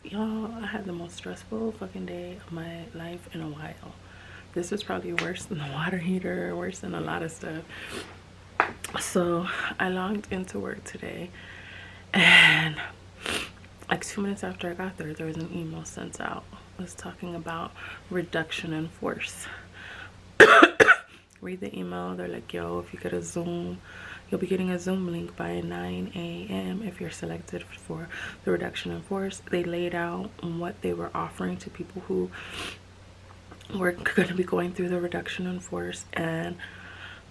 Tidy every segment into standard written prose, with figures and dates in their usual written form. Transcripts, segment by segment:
Y'all, I had the most stressful fucking day of my life in a while. This was probably worse than the water heater, worse than a lot of stuff. So I logged into work today, and like 2 minutes after I got there was an email sent out. It was talking about reduction in force. Read the email. They're like, yo, if you get a Zoom, you'll be getting a Zoom link by 9 a.m. if you're selected for the reduction in force. They laid out what they were offering to people who were going to be going through the reduction in force, and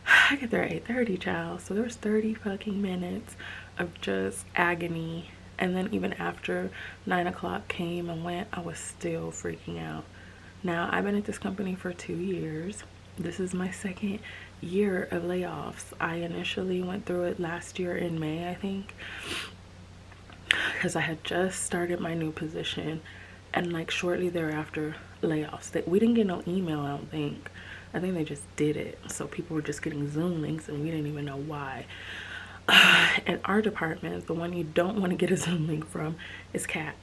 I get there at 8:30, child. So there was 30 fucking minutes of just agony. And then even after 9 o'clock came and went, I was still freaking out. Now, I've been at this company for 2 years. This is my second year of layoffs. I initially went through it last year in May, I think, because I had just started my new position, and like shortly thereafter, layoffs. We didn't get no email, I don't think. I think they just did it. So people were just getting Zoom links and we didn't even know why. In our department, the one you don't want to get a Zoom link from is Kat.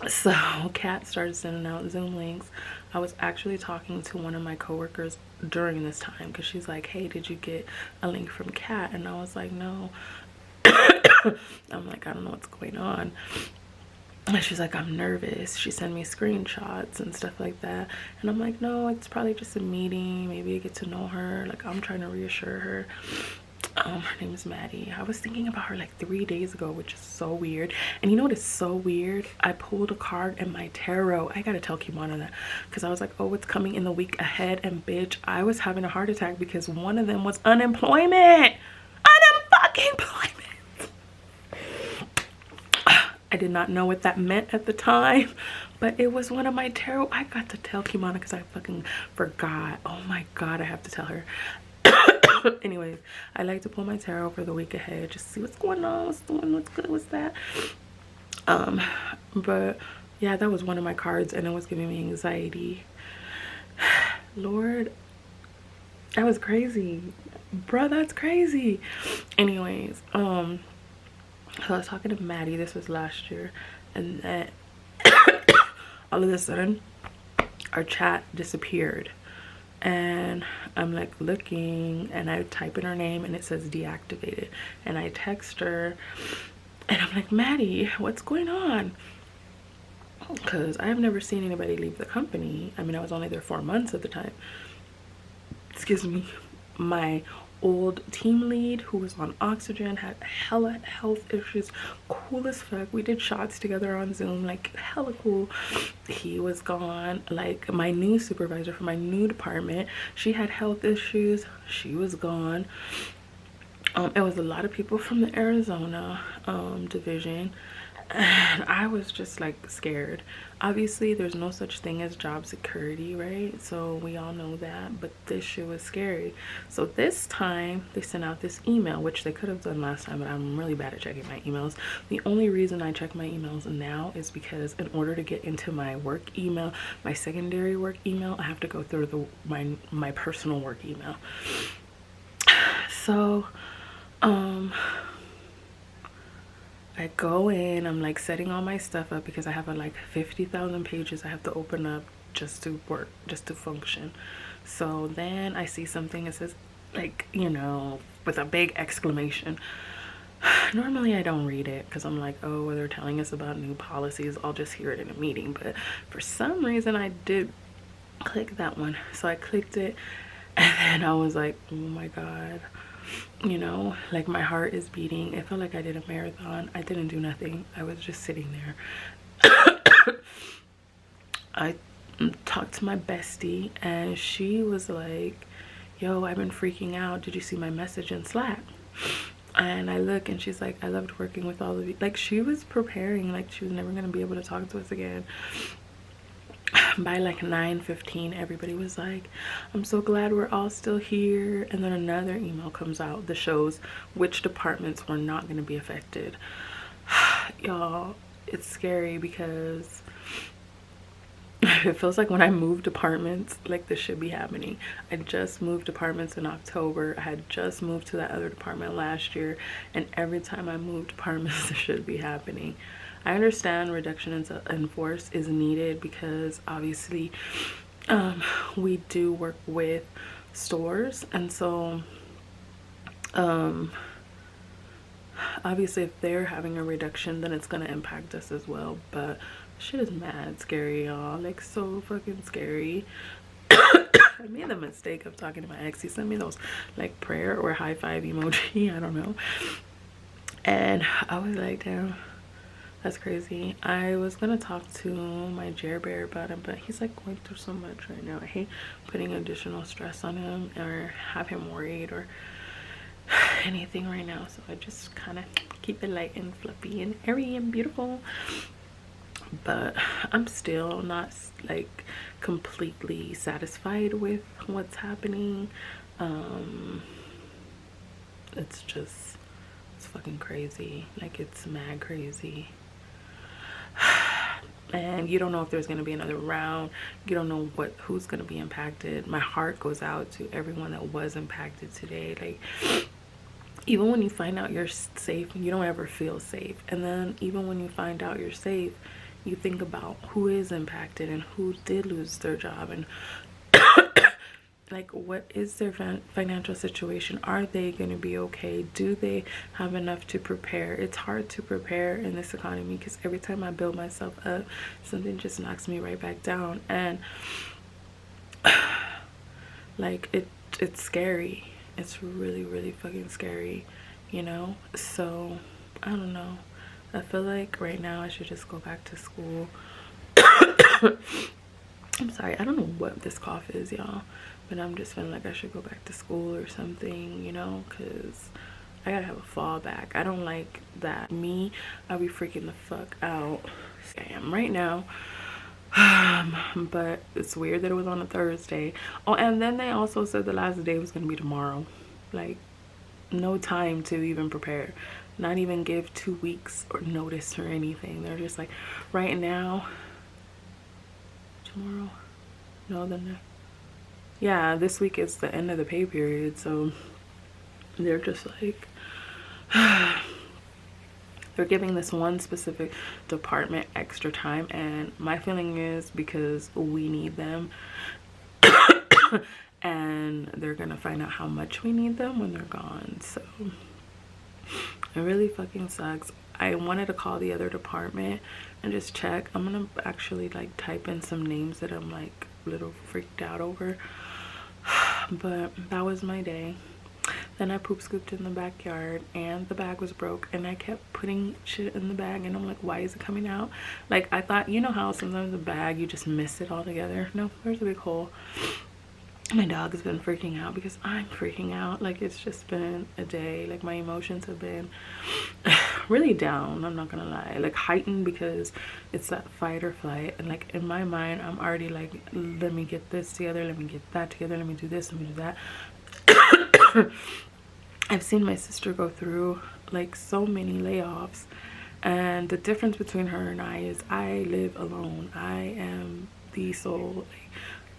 So Kat started sending out Zoom links. I was actually talking to one of my coworkers during this time because she's like, hey, did you get a link from Kat? And I was like, no. I'm like, I don't know what's going on. And she's like, I'm nervous. She sent me screenshots and stuff like that. And I'm like, no, it's probably just a meeting. Maybe I get to know her. Like, I'm trying to reassure her. Her name is Maddie. I was thinking about her like 3 days ago, which is so weird. And you know what is so weird? I pulled a card in my tarot. I gotta tell Kimana that, because I was like, oh, what's coming in the week ahead? And bitch, I was having a heart attack because one of them was unemployment. Unemployment. I did not know what that meant at the time, but it was one of my tarot. I got to tell Kimana because I fucking forgot. Oh my god, I have to tell her. Anyways, I like to pull my tarot for the week ahead, just see what's going on, what's doing, what's good, what's that. But yeah, that was one of my cards and it was giving me anxiety. Lord, that was crazy, bro. That's crazy. Anyways, so I was talking to Maddie. This was last year, and then all of a sudden our chat disappeared. And I'm like looking and I type in her name and it says deactivated, and I text her and I'm like, Maddie, what's going on? Because I have never seen anybody leave the company. I mean, I was only there 4 months at the time. Excuse me. My old team lead, who was on oxygen, had hella health issues, cool as fuck. We did shots together on Zoom, like hella cool. He was gone. Like my new supervisor for my new department, she had health issues, she was gone. It was a lot of people from the Arizona division, and I was just like scared. Obviously there's no such thing as job security, right? So we all know that, but this shit was scary. So this time they sent out this email, which they could have done last time, but I'm really bad at checking my emails. The only reason I check my emails now is because in order to get into my work email, my secondary work email, I have to go through my personal work email. So I go in, I'm like setting all my stuff up because I have like 50,000 pages I have to open up just to work, just to function. So then I see something that says, like, you know, with a big exclamation. Normally I don't read it because I'm like, oh, well, they're telling us about new policies, I'll just hear it in a meeting. But for some reason I did click that one. So I clicked it and then I was like, oh my god. You know, like my heart is beating. It felt like I did a marathon. I didn't do nothing. I was just sitting there. I talked to my bestie and she was like, yo, I've been freaking out. Did you see my message in Slack? And I look and she's like, I loved working with all of you. Like she was preparing, like she was never going to be able to talk to us again. By like 9:15, everybody was like, I'm so glad we're all still here. And then another email comes out that shows which departments were not going to be affected. Y'all, it's scary because it feels like when I move departments, like this should be happening. I just moved departments in October. I had just moved to that other department last year, and every time I move departments, this should be happening. I understand reduction in force is needed because obviously we do work with stores, and so obviously if they're having a reduction, then it's gonna impact us as well. But shit is mad scary, y'all. Like, so fucking scary. I made the mistake of talking to my ex. He sent me those like prayer or high five emoji, I don't know, and I was like, damn, that's crazy. I was gonna talk to my Jer Bear about him, but he's like going through so much right now. I hate putting additional stress on him or have him worried or anything right now, so I just kind of keep it light and fluffy and airy and beautiful. But I'm still not like completely satisfied with what's happening. It's just, it's fucking crazy. Like, it's mad crazy. And you don't know if there's going to be another round. You don't know who's going to be impacted. My heart goes out to everyone that was impacted today. Like, even when you find out you're safe, you don't ever feel safe. And then even when you find out you're safe, you think about who is impacted and who did lose their job, and like, what is their financial situation? Are they going to be okay? Do they have enough to prepare? It's hard to prepare in this economy because every time I build myself up, something just knocks me right back down. And like, it's scary. It's really, really fucking scary, you know? So I don't know. I feel like right now I should just go back to school. I'm sorry, I don't know what this cough is, y'all, but I'm just feeling like I should go back to school or something, you know, because I gotta have a fallback. I don't like that. I'll be freaking the fuck out. I am right now. But it's weird that it was on a Thursday. Oh, and then they also said the last day was gonna be tomorrow. Like, no time to even prepare, not even give 2 weeks or notice or anything. They're just like, right now, tomorrow, no, then yeah, this week is the end of the pay period, so they're just like they're giving this one specific department extra time, and my feeling is because we need them. And they're gonna find out how much we need them when they're gone. So it really fucking sucks. I wanted to call the other department and just check. I'm gonna actually like type in some names that I'm like a little freaked out over. But that was my day. Then I poop scooped in the backyard and the bag was broke, and I kept putting shit in the bag, and I'm like, why is it coming out? Like, I thought, you know how sometimes the bag you just miss it altogether? No, there's a big hole. My dog has been freaking out because I'm freaking out. Like, it's just been a day. Like, my emotions have been really down, I'm not gonna lie. Like, heightened because it's that fight or flight, and like in my mind I'm already like, let me get this together, let me get that together, let me do this, let me do that. I've seen my sister go through like so many layoffs, and the difference between her and I is I live alone. I am the sole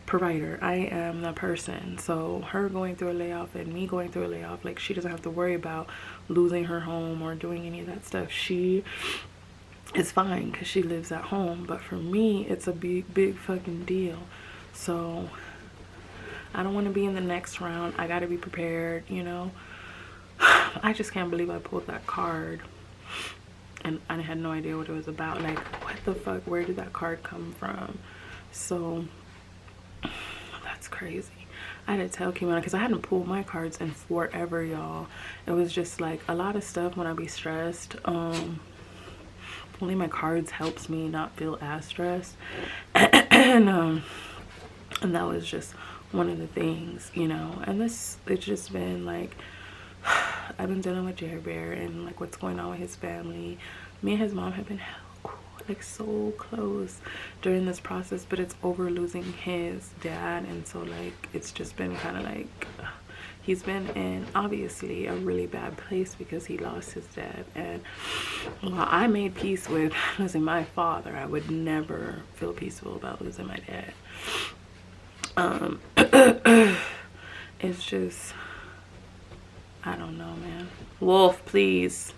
provider. I am the person. So her going through a layoff and me going through a layoff, like, she doesn't have to worry about losing her home or doing any of that stuff. She is fine because she lives at home. But for me, it's a big fucking deal. So I don't want to be in the next round. I got to be prepared, you know. I just can't believe I pulled that card and I had no idea what it was about. Like, what the fuck? Where did that card come from? So that's crazy. I had to tell Kimana because I hadn't pulled my cards in forever, y'all. It was just like a lot of stuff when I be stressed. Pulling my cards helps me not feel as stressed. And that was just one of the things, you know. And it's just been like, I've been dealing with Jer Bear and like what's going on with his family. Me and his mom have been like so close during this process, but it's over losing his dad, and so like it's just been kind of like he's been in obviously a really bad place because he lost his dad. And while I made peace with losing my father, I would never feel peaceful about losing my dad. It's just, I don't know, man. Wolf, please.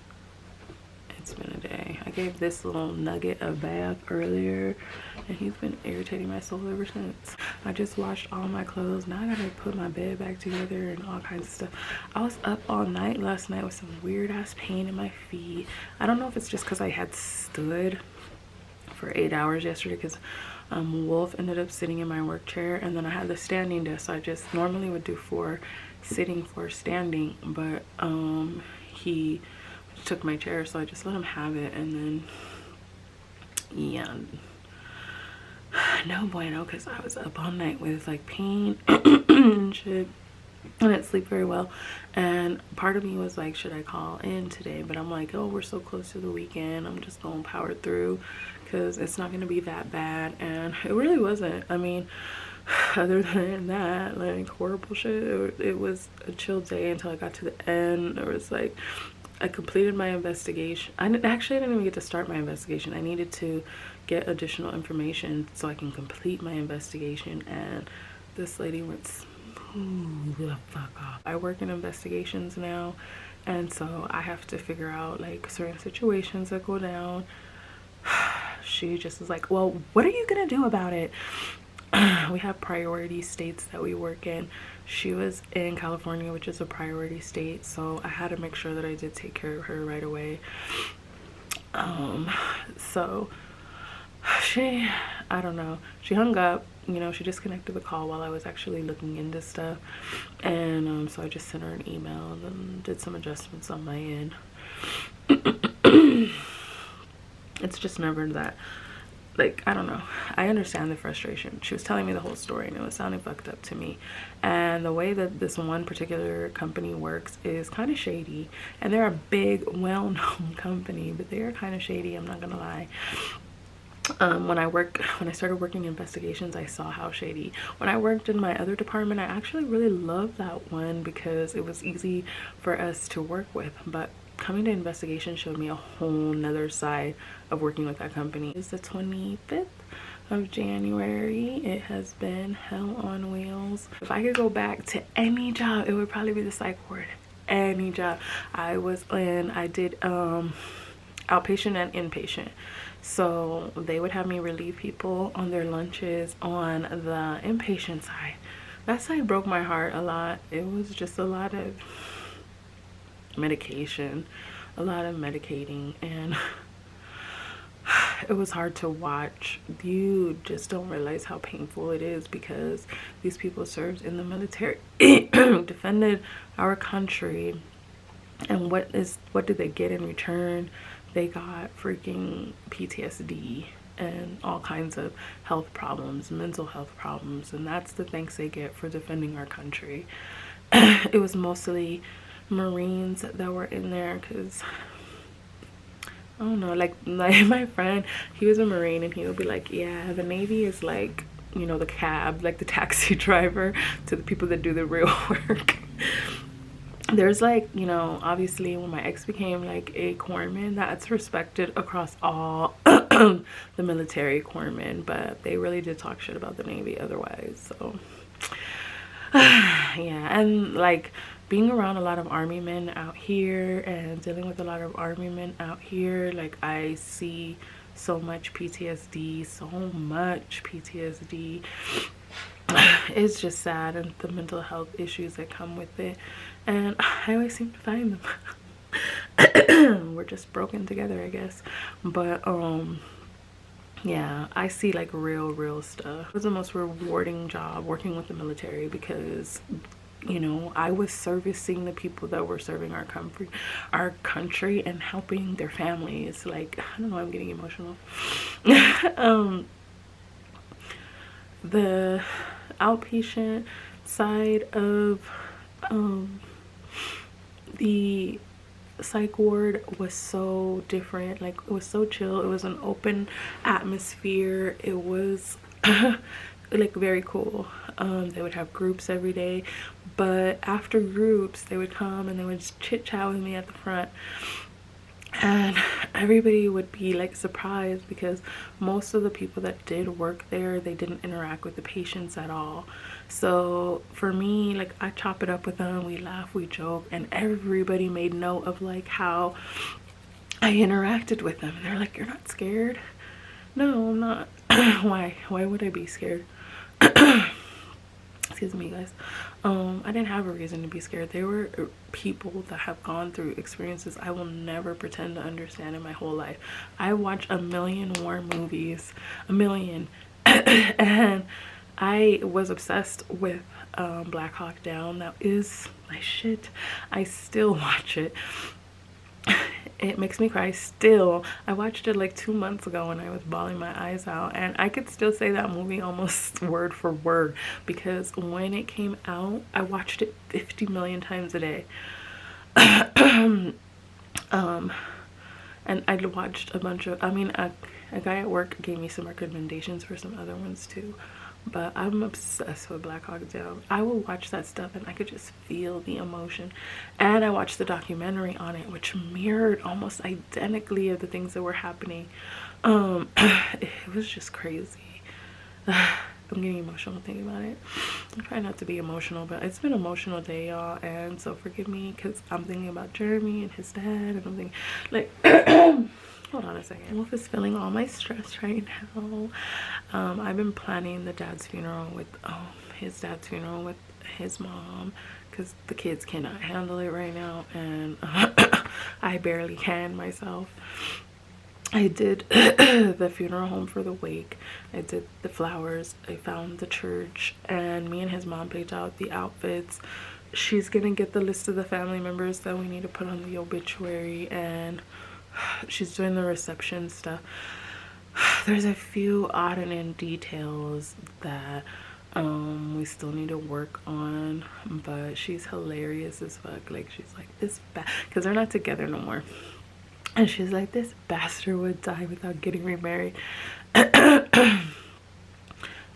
It's been a day. I gave this little nugget a bath earlier and he's been irritating my soul ever since. I just washed all my clothes. Now I gotta put my bed back together and all kinds of stuff. I was up all night last night with some weird ass pain in my feet. I don't know if it's just because I had stood for 8 hours yesterday, because Wolf ended up sitting in my work chair, and then I had the standing desk. So I just normally would do 4 sitting, 4 standing, but he took my chair, so I just let him have it. And then yeah, no bueno, because I was up all night with like pain and shit. I didn't sleep very well, and part of me was like, should I call in today? But I'm like, oh, we're so close to the weekend, I'm just gonna power through because it's not gonna be that bad. And it really wasn't. I mean, other than that, like, horrible shit, it was a chill day until I got to the end. There was like, I completed my investigation. I didn't even get to start my investigation. I needed to get additional information so I can complete my investigation, and this lady went smooth the fuck off. I work in investigations now, and so I have to figure out like certain situations that go down. She just was like, well, what are you gonna do about it? We have priority states that we work in. She was in California, which is a priority state, so I had to make sure that I did take care of her right away. So she, I don't know, she hung up, you know, she disconnected the call while I was actually looking into stuff. And so I just sent her an email and then did some adjustments on my end. It's just never that, like, I don't know, I understand the frustration. She was telling me the whole story and it was sounding fucked up to me, and the way that this one particular company works is kind of shady. And they're a big, well-known company, but they are kind of shady, I'm not gonna lie. When I started working investigations, I saw how shady. When I worked in my other department, I actually really loved that one because it was easy for us to work with. But coming to investigation showed me a whole nother side of working with that company. It's the 25th of January. It has been hell on wheels. If I could go back to any job, it would probably be the psych ward. Any job. I did outpatient and inpatient. So they would have me relieve people on their lunches on the inpatient side. That side broke my heart a lot. It was just a lot of medication, a lot of medicating, and it was hard to watch. You just don't realize how painful it is because these people served in the military, defended our country, and what did they get in return? They got freaking PTSD and all kinds of health problems, mental health problems, and that's the thanks they get for defending our country. It was mostly Marines that were in there because, I don't know, like my friend, he was a Marine, and he would be like, yeah, the Navy is like, you know, the cab, like the taxi driver to the people that do the real work. There's like, you know, obviously when my ex became like a corpsman, that's respected across all the military corpsmen, but they really did talk shit about the Navy otherwise. So yeah, and like being around a lot of Army men out here and dealing with a lot of Army men out here, like I see so much PTSD, It's just sad, and the mental health issues that come with it, and I always seem to find them. We're just broken together, I guess. But yeah, I see like real stuff. It was the most rewarding job working with the military because, you know, I was servicing the people that were serving our country and helping their families. Like, I don't know, I'm getting emotional. The outpatient side of the psych ward was so different. Like, it was so chill. It was an open atmosphere. It was like very cool. They would have groups every day, but after groups they would come and they would chit chat with me at the front, and everybody would be like surprised because most of the people that did work there, they didn't interact with the patients at all. So for me, like, I chop it up with them, we laugh, we joke, and everybody made note of like how interacted with them, and they're like, "You're not scared?" No, I'm not. Why would I be scared? Excuse me, guys. I didn't have a reason to be scared. There were people that have gone through experiences I will never pretend to understand in my whole life. I watched a million war movies, a million, and I was obsessed with Black Hawk Down. That is my shit. I still watch it. It makes me cry still. I watched it like 2 months ago and I was bawling my eyes out, and I could still say that movie almost word for word, because when it came out I watched it 50 million times a day. And I watched a bunch of, a guy at work gave me some recommendations for some other ones too, but I'm obsessed with Black Hawk Down. I will watch that stuff and I could just feel the emotion. And I watched the documentary on it, which mirrored almost identically of the things that were happening. It was just crazy. I'm getting emotional thinking about it. I try not to be emotional, but it's been an emotional day, y'all, and so forgive me, because I'm thinking about Jeremy and his dad, and I'm thinking like hold on a second. Wolf is feeling all my stress right now. I've been planning the dad's funeral with his dad's funeral with his mom, because the kids cannot handle it right now, and I barely can myself. I did the funeral home for the wake. I did the flowers. I found the church, and me and his mom picked out the outfits. She's gonna get the list of the family members that we need to put on the obituary, and she's doing the reception stuff. There's a few odd and end details that we still need to work on, but she's hilarious as fuck. Like, she's like, this because they're not together no more, and she's like, this bastard would die without getting remarried.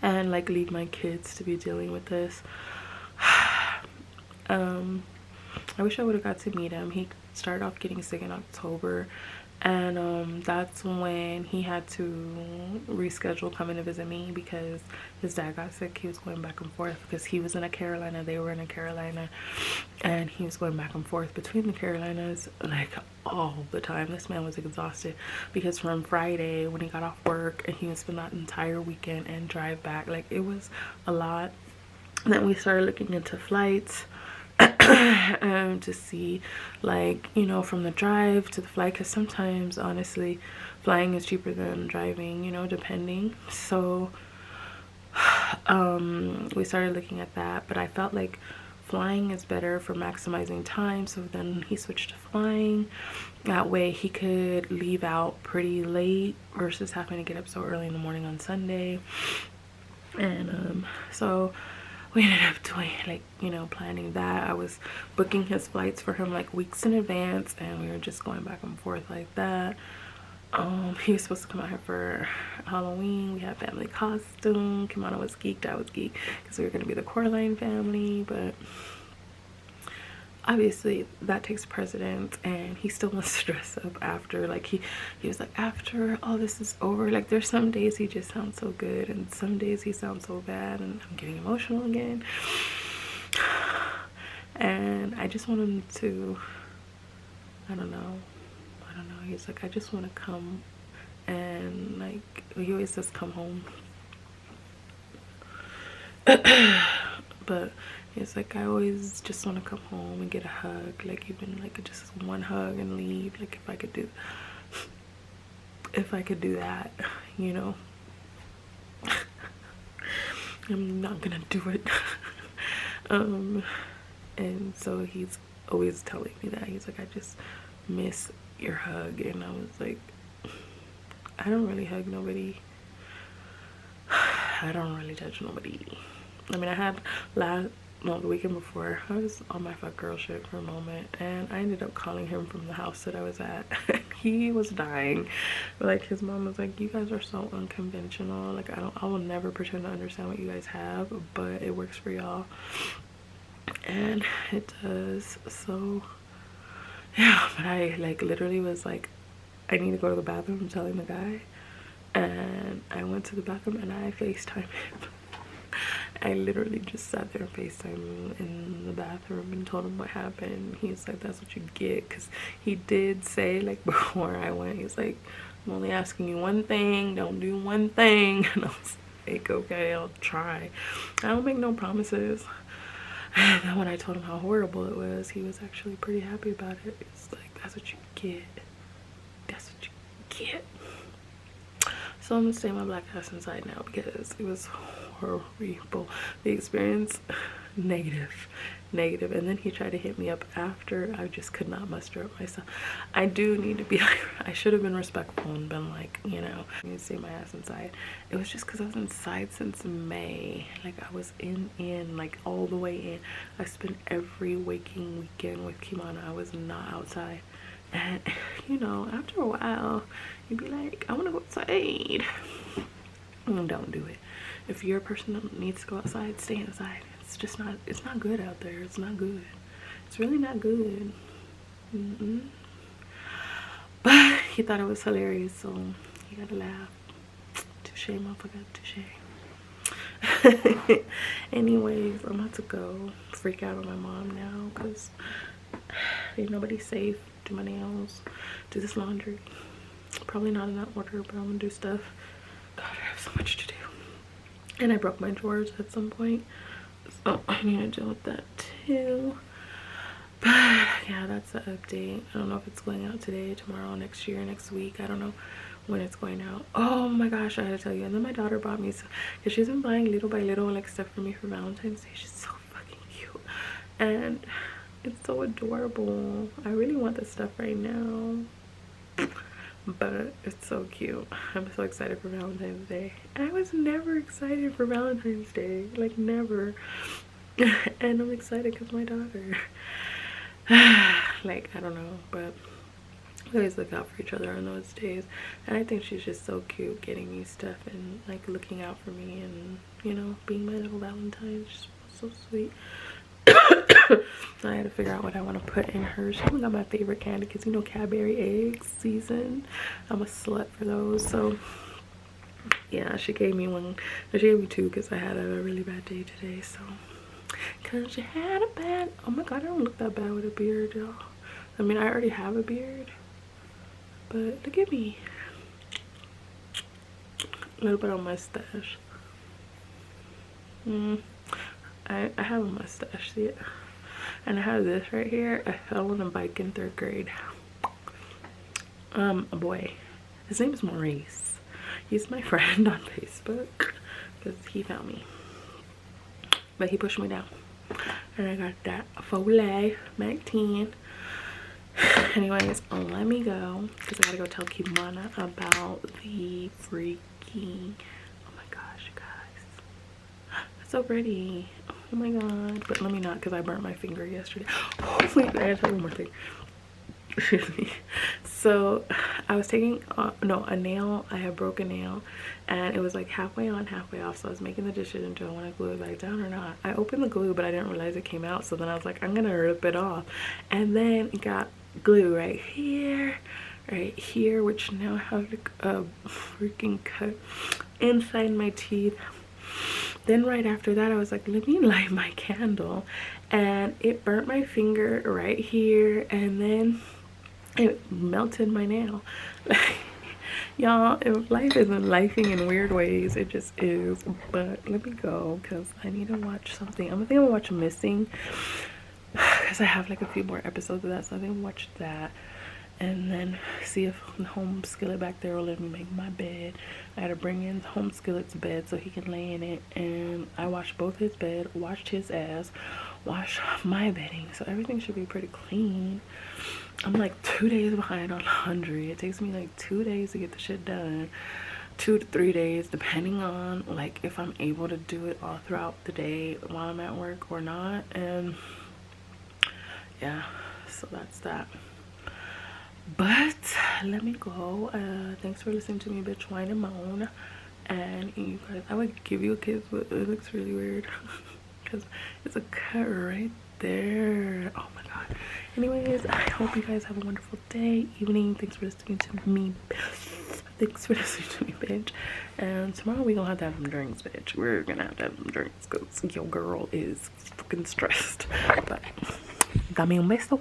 And like, leave my kids to be dealing with this. I wish I would have got to meet him. He started off getting sick in October, and that's when he had to reschedule coming to visit me, because his dad got sick. He was going back and forth because he was in a Carolina, they were in a Carolina, and he was going back and forth between the Carolinas like all the time. This man was exhausted, because from Friday when he got off work and he would spend that entire weekend and drive back, like, it was a lot. And then we started looking into flights to see, like, you know, from the drive to the flight, because sometimes honestly flying is cheaper than driving, you know, depending. So we started looking at that, but I felt like flying is better for maximizing time, so then he switched to flying. That way he could leave out pretty late versus having to get up so early in the morning on Sunday. And so we ended up doing, like, you know, planning that. I was booking his flights for him like weeks in advance, and we were just going back and forth like that. He was supposed to come out here for Halloween. We had family costume. Kimana was geeked, I was geeked, because we were going to be the Coraline family, but obviously that takes precedence, and he still wants to dress up after. Like, he was like, after all this is over, like, there's some days he just sounds so good and some days he sounds so bad, and I'm getting emotional again. And I just want him to, I don't know, he's like, I just want to come, and like, he always says come home. But it's like, I always just want to come home and get a hug, like, even like just one hug and leave. Like, if I could do that, you know. I'm not gonna do it. And so he's always telling me that. He's like, I just miss your hug. And I was like, I don't really hug nobody. I don't really touch nobody. I mean, I had the weekend before, I was on my fuck girl shit for a moment, and I ended up calling him from the house that I was at. He was dying. Like, his mom was like, you guys are so unconventional. Like, I will never pretend to understand what you guys have, but it works for y'all. And it does. So yeah, but I like literally was like, I need to go to the bathroom. I'm telling the guy, and I went to the bathroom and I FaceTimed him. I literally just sat there and FaceTime in the bathroom and told him what happened. He's like, that's what you get, because he did say, like, before I went, he's like, I'm only asking you one thing, don't do one thing. And I was like, okay, I'll try. I don't make no promises. And then when I told him how horrible it was, he was actually pretty happy about it. It's like, that's what you get. That's what you get. So I'm gonna stay my black ass inside now because it was horrible. The experience, negative. And then he tried to hit me up after. I just could not muster up myself. I do need to be like, I should have been respectful and been like, you know, I need to stay my ass inside. It was just because I was inside since May. Like, I was in like all the way in. I spent every waking weekend with Kimana. I was not outside. And you know, after a while you'd be like, I want to go outside. Don't do it. If you're a person that needs to go outside, stay inside. It's just not, it's not good out there. It's not good. It's really not good. But he thought it was hilarious, so he got to laugh. Touche, motherfucker, touche. Anyways, I'm about to go freak out on my mom now because ain't nobody safe. Do my nails, do this laundry. Probably not in that order, but I'm gonna do stuff. God, I have so much to do. And I broke my drawers at some point, so I need to deal with that too. But yeah, that's the update. I don't know if it's going out today, tomorrow, next year, next week. I don't know when it's going out. Oh my gosh, I had to tell you. And then my daughter bought me some, because she's been buying little by little like stuff for me for Valentine's Day. She's so fucking cute. And it's so adorable. I really want this stuff right now, but it's so cute. I'm so excited for Valentine's Day. I was never excited for Valentine's Day, like never. And I'm excited because my daughter. Like, I don't know, but we always look out for each other on those days. And I think she's just so cute, getting me stuff and like looking out for me and, you know, being my little Valentine. She's so sweet. I had to figure out what I want to put in hers. She got my favorite candy because, you know, Cadbury eggs season. I'm a slut for those. So yeah, she gave me one. She gave me two because I had a really bad day today. So because you had a bad, oh my god, I don't look that bad with a beard, y'all. I mean, I already have a beard, but look at me. A little bit of mustache. I have a mustache, see it? And I have this right here. I fell on a bike in 3rd grade. A boy, his name is Maurice. He's my friend on Facebook because he found me, but he pushed me down and I got that Foley Mac 10. Anyways, let me go because I gotta go tell Kimana about the freaking, oh my gosh, you guys, it's so pretty. Oh my god, but let me not, because I burnt my finger yesterday. Oh wait, I gotta tell you one more thing. Excuse me. So I was taking a nail. I had broke a nail and it was like halfway on, halfway off. So I was making the decision, do I want to glue it back down or not? I opened the glue, but I didn't realize it came out. So then I was like, I'm gonna rip it off. And then it got glue right here, which now I have like a freaking cut inside my teeth. Then right after that, I was like, let me light my candle, and it burnt my finger right here, and then it melted my nail. Y'all, if life isn't lifing in weird ways, it just is. But let me go because I need to watch something. I'm gonna watch Missing because I have like a few more episodes of that, so I think I'll watch that. And then see if Home Skillet back there will let me make my bed. I gotta bring in Home Skillet's bed so he can lay in it. And I washed both his bed, washed his ass, washed my bedding. So everything should be pretty clean. I'm like 2 days behind on laundry. It takes me like 2 days to get the shit done. 2 to 3 days, depending on like if I'm able to do it all throughout the day while I'm at work or not. And yeah, so that's that. But let me go. Thanks for listening to me bitch whine and moan. And you guys, I would give you a kiss, but it looks really weird because it's a cut right there. Oh my god. Anyways, I hope you guys have a wonderful day, evening. Thanks for listening to me. Thanks for listening to me, bitch. And tomorrow we gonna have to have some drinks, bitch. We're gonna have to have some drinks because your girl is fucking stressed. But dame un beso.